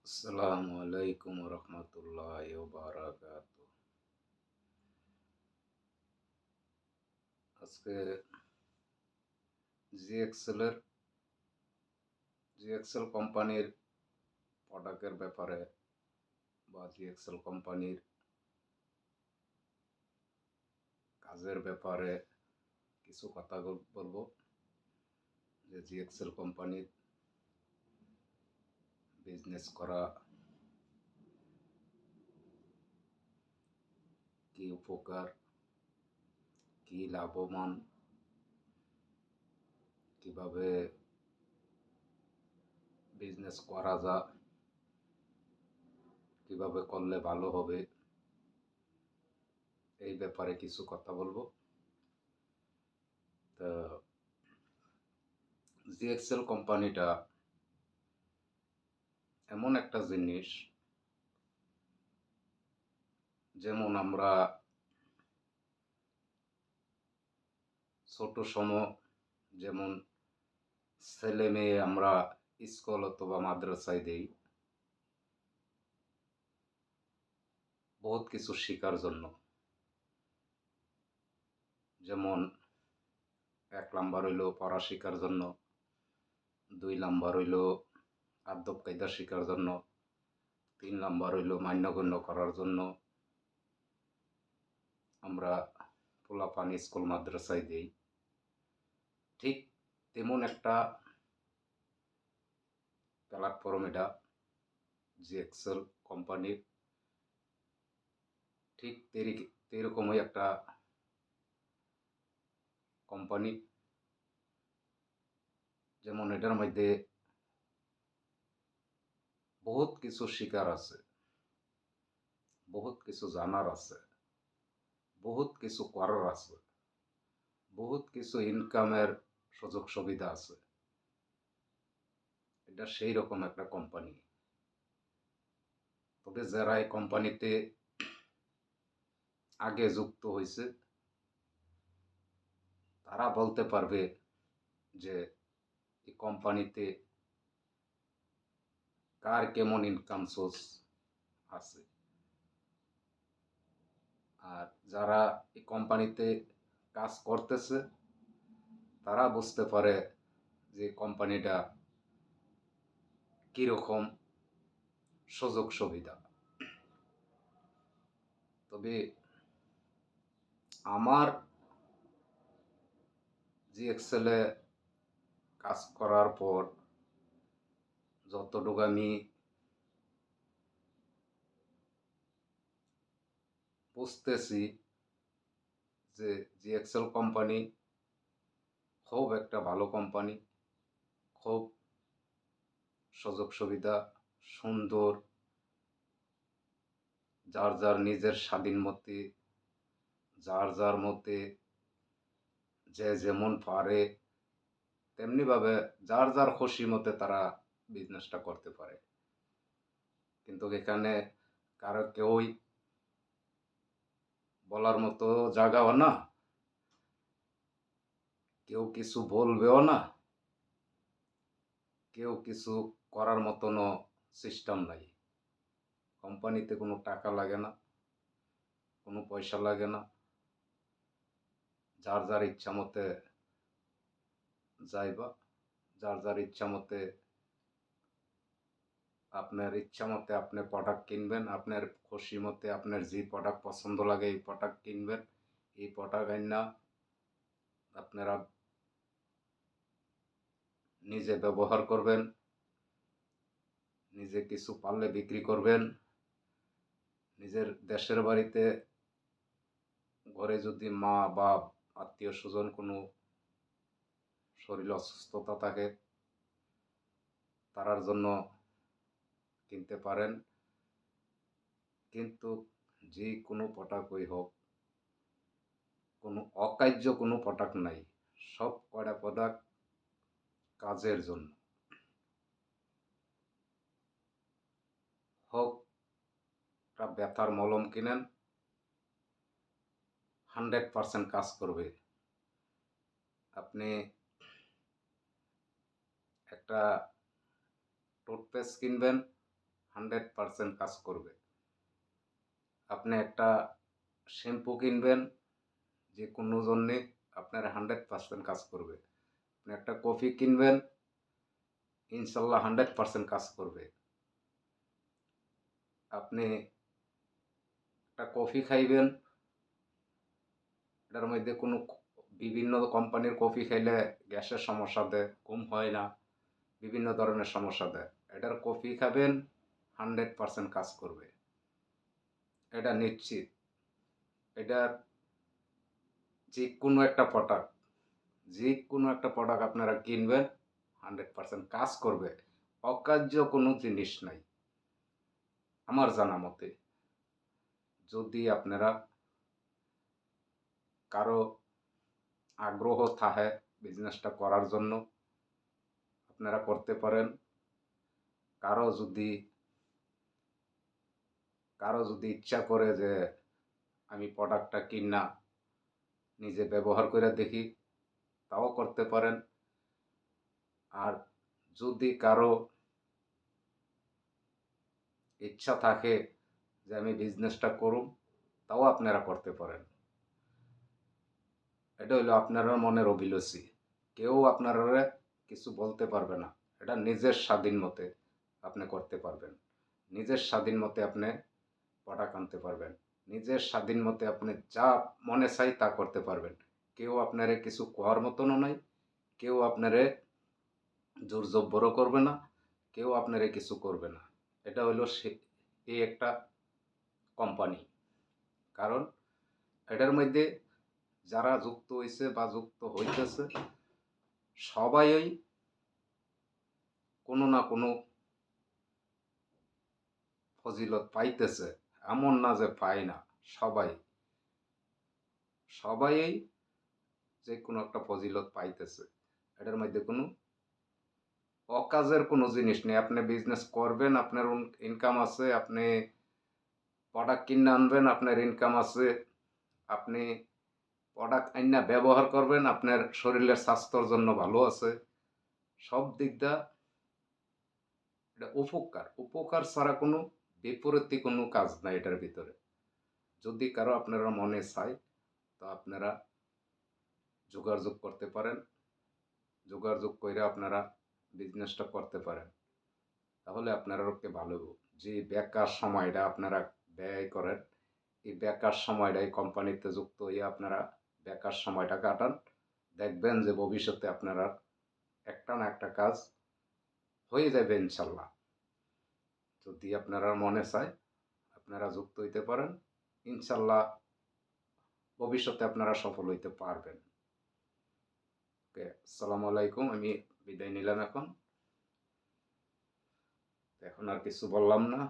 আসসালামু আলাইকুম রহমতুল্লাহ বারাকাত। আজকে জিএক্সেলের জিএক্সেল কোম্পানির প্রোডাক্টের ব্যাপারে বা জিএক্সেল কোম্পানির কাজের ব্যাপারে কিছু কথা বলবো। যে জিএক্সেল কোম্পানির বিজনেস করা কি উপকার, কি লাভবান, কিভাবে বিজনেস করা যায়, কিভাবে করলে ভালো হবে, এই ব্যাপারে কিছু কথা বলবো। তো জিএক্সেল কোম্পানিটা এমন একটা জিনিস, যেমন আমরা ছোট সময় যেমন ছেলে মেয়ে আমরা স্কুল অথবা মাদ্রাসায় দেই বহুত কিছু শেখার জন্য। যেমন 1 নাম্বার হইল পড়া শেখার জন্য, 2 নাম্বার হইল আদব কায়দা শেখার জন্য, 3 নাম্বার হইল মান্যগণ্য করার জন্য আমরা পোলাপান স্কুল মাদ্রাসায় দেই। ঠিক তেমন একটা প্ল্যাটফর্ম এটা জিএক্সেল কোম্পানির। ঠিক তেরকমই একটা কোম্পানি, যেমন এটার মধ্যে বহুত কিছু শিকার আছে, বহুত কিছু জানার আছে, বহুত কিছু করার আছে, বহুত কিছু ইনকামের সুযোগ সুবিধা আছে। এটা সেই রকম একটা কোম্পানি। তবে যারা এই কোম্পানিতে আগে যুক্ত হয়েছে তারা বলতে পারবে যে এই কোম্পানিতে কার কেমন ইনকাম সোর্স আছে। আর যারা এই কোম্পানিতে কাজ করতেছে তারা বুঝতে পারে যে কোম্পানিটা কিরকম সুযোগ সুবিধা। তবে আমার জিএক্সেলে কাজ করার পর যতটুকু আমি বুঝতেছি যে জিএক্সেল কোম্পানি খুব একটা ভালো কোম্পানি, খুব সুযোগ সুবিধা সুন্দর, যার যার নিজের স্বাধীন মতে, যার যার মতে যে যেমন পারে তেমনিভাবে যার যার খুশি মতে তারা বিজনেসটা করতে পারে। কিন্তু এখানে কারো কেউই বলার মতো জায়গাও না, কেউ কিছু বলবেও না, কেউ কিছু করার মতনও সিস্টেম নাই। কোম্পানিতে কোনো টাকা লাগে না, কোনো পয়সা লাগে না, যার যার ইচ্ছা মতে যাইবা, যার যার ইচ্ছা মতে আপনার ইচ্ছা মতে আপনি প্রোডাক্ট কিনবেন, আপনার খুশি মতে আপনার যে প্রোডাক্ট পছন্দ লাগে এই প্রোডাক্ট কিনবেন, এই প্রোডাক্ট আইনা আপনারা নিজে ব্যবহার করবেন, নিজে কিছু পারলে বিক্রি করবেন। নিজের দেশের বাড়িতে ঘরে যদি মা বাপ আত্মীয় স্বজন কোনো শরীর অসুস্থতা থাকে তারার জন্য কিনতে পারেন। কিন্তু যে কোনো প্রোডাক্টই হোক, কোনো অকার্য কোনো প্রোডাক্ট নাই, সব কয়টা প্রোডাক্ট কাজের জন্য। হোক একটা ব্যথার মলম কিনেন, 100% কাজ করবে। আপনি একটা টুথপেস্ট কিনবেন, 100% কাজ করবে। আপনি একটা শ্যাম্পু কিনবেন, যে কোনো জন্যে আপনার 100% কাজ করবে। আপনি একটা কফি কিনবেন, ইনশাল্লাহ 100% কাজ করবে। আপনি একটা কফি খাইবেন, এটার মধ্যে কোনো বিভিন্ন কোম্পানির কফি খাইলে গ্যাসের সমস্যা দেয়, ঘুম হয় না, বিভিন্ন ধরনের সমস্যা দেয়। এটার কফি খাবেন, 100% কাজ করবে, এটা নিশ্চিত। এটার যে কোনো একটা প্রোডাক্ট আপনারা কিনবেন, 100% কাজ করবে। অকার্য কোনো জিনিস নাই আমার জানা মতে। যদি আপনারা কারো আগ্রহ থাকে বিজনেসটা করার জন্য, আপনারা করতে পারেন। কারো যদি ইচ্ছা করে যে আমি প্রোডাক্টটা কিনা নিজে ব্যবহার করে দেখি, তাও করতে পারেন। আর যদি কারো ইচ্ছা থাকে যে আমি বিজনেসটা করুম, তাও আপনারা করতে পারেন। এটা হলো আপনার মনের অভিলাষী, কেউ আপনারা কিছু বলতে পারবে না। এটা নিজের স্বাধীন মতে আপনি করতে পারবেন। নিজের স্বাধীন মতে আপনি প্রোডাক্ট আনতে পারবেন। নিজের স্বাধীন মতে আপনি যা মনে চাই তা করতে পারবেন। কেউ আপনারে কিছু কোয়ার মতনও নাই, কেউ আপনারে জোর জব্বরও করবে না, কেউ আপনারে কিছু করবে না। এটা হলো এই একটা কোম্পানি। কারণ এটার মধ্যে যারা যুক্ত হয়েছে বা যুক্ত হইতেছে, সবাই কোনো না কোনো ফজিলত পাইতেছে, এমন না যে পায় না। সবাই যে কোনো একটা ফজিলত পাইতেছে। এটার মধ্যে কোনো অকাজের কোনো জিনিস নেই। আপনি বিজনেস করবেন, আপনার ইনকাম আছে। আপনি প্রোডাক্ট কিনে আনবেন, আপনার ইনকাম আছে। আপনি প্রোডাক্ট আইনা ব্যবহার করবেন, আপনার শরীরের স্বাস্থ্যর জন্য ভালো আছে। সব দিক দা এটা উপকার ছাড়া কোনো বিপরীতী কোনো কাজ নাই এটার ভিতরে। যদি কারো আপনারা মনে চায়, তো আপনারা যোগাযোগ করতে পারেন। যোগাযোগ করে আপনারা বিজনেসটা করতে পারেন। তাহলে আপনারাকে ভালো, যে বেকার সময়টা আপনারা ব্যয় করেন, এই বেকার সময়টাই কোম্পানিতে যুক্ত হয়ে আপনারা বেকার সময়টা কাটান। দেখবেন যে ভবিষ্যতে আপনারা একটা না একটা কাজ হয়ে যাবে ইনশাল্লাহ। যদি আপনারা মনে চায়, আপনারা যুক্ত হইতে পারেন। ইনশাল্লাহ ভবিষ্যতে আপনারা সফল হইতে পারবেন। ওকে, আসসালামু আলাইকুম। আমি বিদায় নিলাম। এখন আর কিছু বললাম না।